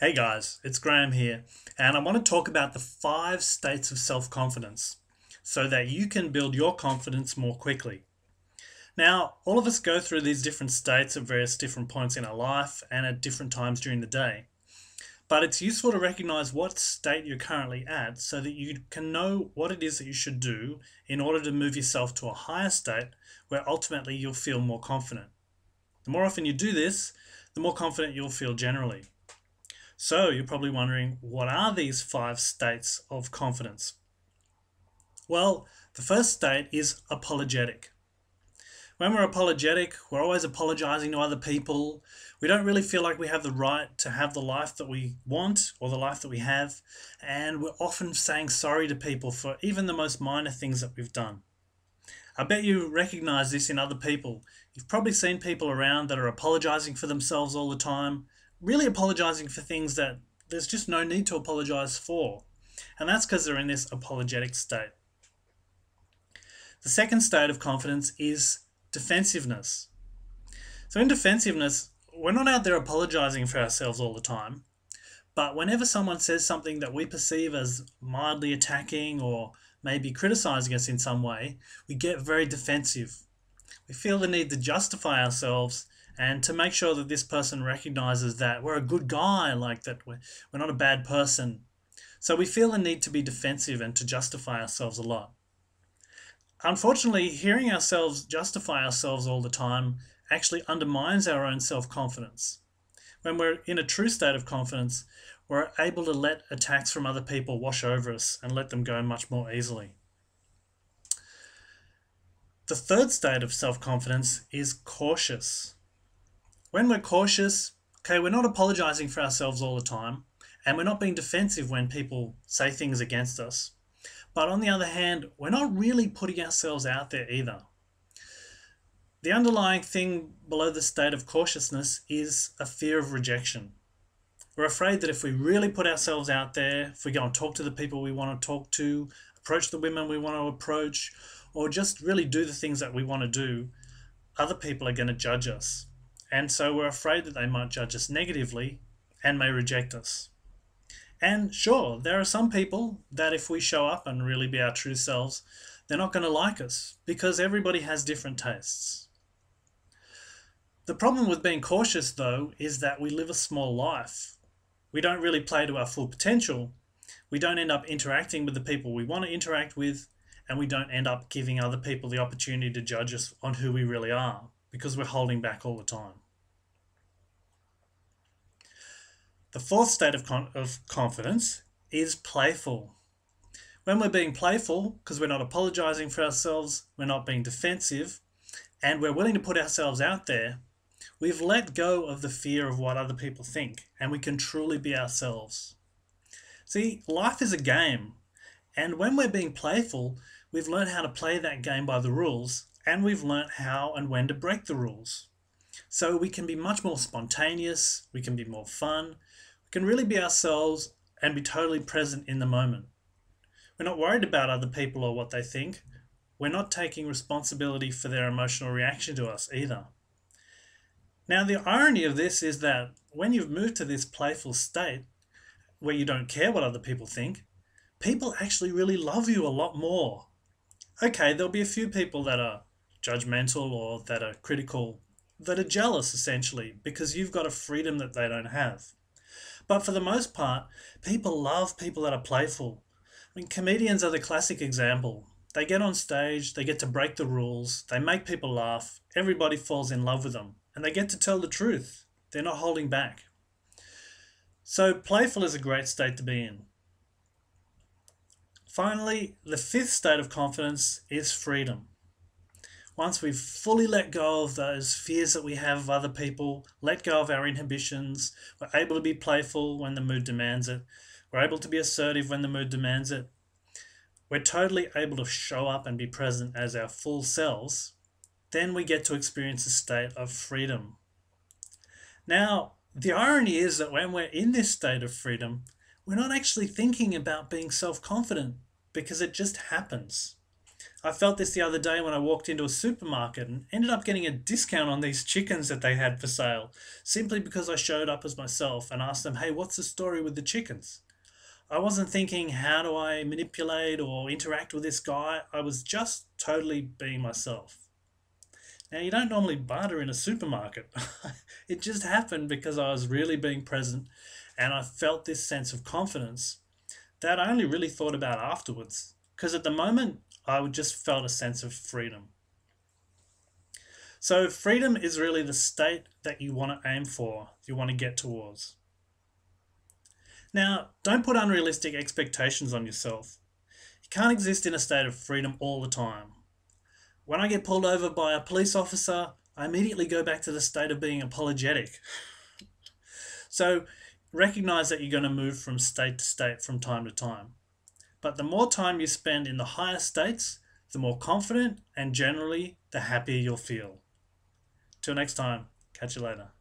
Hey guys, it's Graham here, and I want to talk about the 5 states of self-confidence so that you can build your confidence more quickly. Now, all of us go through these different states at various different points in our life and at different times during the day. But it's useful to recognize what state you're currently at so that you can know what it is that you should do in order to move yourself to a higher state where ultimately you'll feel more confident. The more often you do this, the more confident you'll feel generally. So you're probably wondering, what are these 5 states of confidence? Well, the first state is apologetic. When we're apologetic, we're always apologizing to other people. We don't really feel like we have the right to have the life that we want or the life that we have. And we're often saying sorry to people for even the most minor things that we've done. I bet you recognize this in other people. You've probably seen people around that are apologizing for themselves all the time, really apologizing for things that there's just no need to apologize for. And that's because they're in this apologetic state. The second state of confidence is defensiveness. So, in defensiveness, we're not out there apologizing for ourselves all the time, but whenever someone says something that we perceive as mildly attacking or maybe criticizing us in some way, we get very defensive. We feel the need to justify ourselves and to make sure that this person recognizes that we're a good guy, like that we're not a bad person. So we feel the need to be defensive and to justify ourselves a lot. Unfortunately, hearing ourselves justify ourselves all the time actually undermines our own self confidence. When we're in a true state of confidence, we're able to let attacks from other people wash over us and let them go much more easily. The third state of self confidence is cautious. When we're cautious, okay, we're not apologizing for ourselves all the time, and we're not being defensive when people say things against us. But on the other hand, we're not really putting ourselves out there either. The underlying thing below the state of cautiousness is a fear of rejection. We're afraid that if we really put ourselves out there, if we go and talk to the people we want to talk to, approach the women we want to approach, or just really do the things that we want to do, other people are going to judge us. And so we're afraid that they might judge us negatively and may reject us. And sure, there are some people that if we show up and really be our true selves, they're not going to like us because everybody has different tastes. The problem with being cautious, though, is that we live a small life. We don't really play to our full potential. We don't end up interacting with the people we want to interact with, and we don't end up giving other people the opportunity to judge us on who we really are because we're holding back all the time. The fourth state of confidence is playful. When we're being playful, because we're not apologizing for ourselves, we're not being defensive, and we're willing to put ourselves out there, we've let go of the fear of what other people think, and we can truly be ourselves. See, life is a game, and when we're being playful, we've learned how to play that game by the rules, and we've learned how and when to break the rules. So we can be much more spontaneous, we can be more fun, we can really be ourselves and be totally present in the moment. We're not worried about other people or what they think. We're not taking responsibility for their emotional reaction to us either. Now, the irony of this is that when you've moved to this playful state where you don't care what other people think, people actually really love you a lot more. Okay, there'll be a few people that are judgmental or that are critical, that are jealous essentially because you've got a freedom that they don't have. But for the most part, people love people that are playful. I mean, comedians are the classic example. They get on stage, they get to break the rules, they make people laugh, everybody falls in love with them, and they get to tell the truth. They're not holding back. So, playful is a great state to be in. Finally, the fifth state of confidence is freedom. Once we've fully let go of those fears that we have of other people, let go of our inhibitions, we're able to be playful when the mood demands it, we're able to be assertive when the mood demands it, we're totally able to show up and be present as our full selves, then we get to experience a state of freedom. Now, the irony is that when we're in this state of freedom, we're not actually thinking about being self confident because it just happens. I felt this the other day when I walked into a supermarket and ended up getting a discount on these chickens that they had for sale, simply because I showed up as myself and asked them, hey, what's the story with the chickens? I wasn't thinking, how do I manipulate or interact with this guy? I was just totally being myself. Now, you don't normally barter in a supermarket. It just happened because I was really being present and I felt this sense of confidence that I only really thought about afterwards. Because at the moment, I just felt a sense of freedom. So, freedom is really the state that you want to aim for, you want to get towards. Now, don't put unrealistic expectations on yourself. You can't exist in a state of freedom all the time. When I get pulled over by a police officer, I immediately go back to the state of being apologetic. So recognize that you're going to move from state to state from time to time. But the more time you spend in the higher states, the more confident and generally the happier you'll feel. Till next time, catch you later.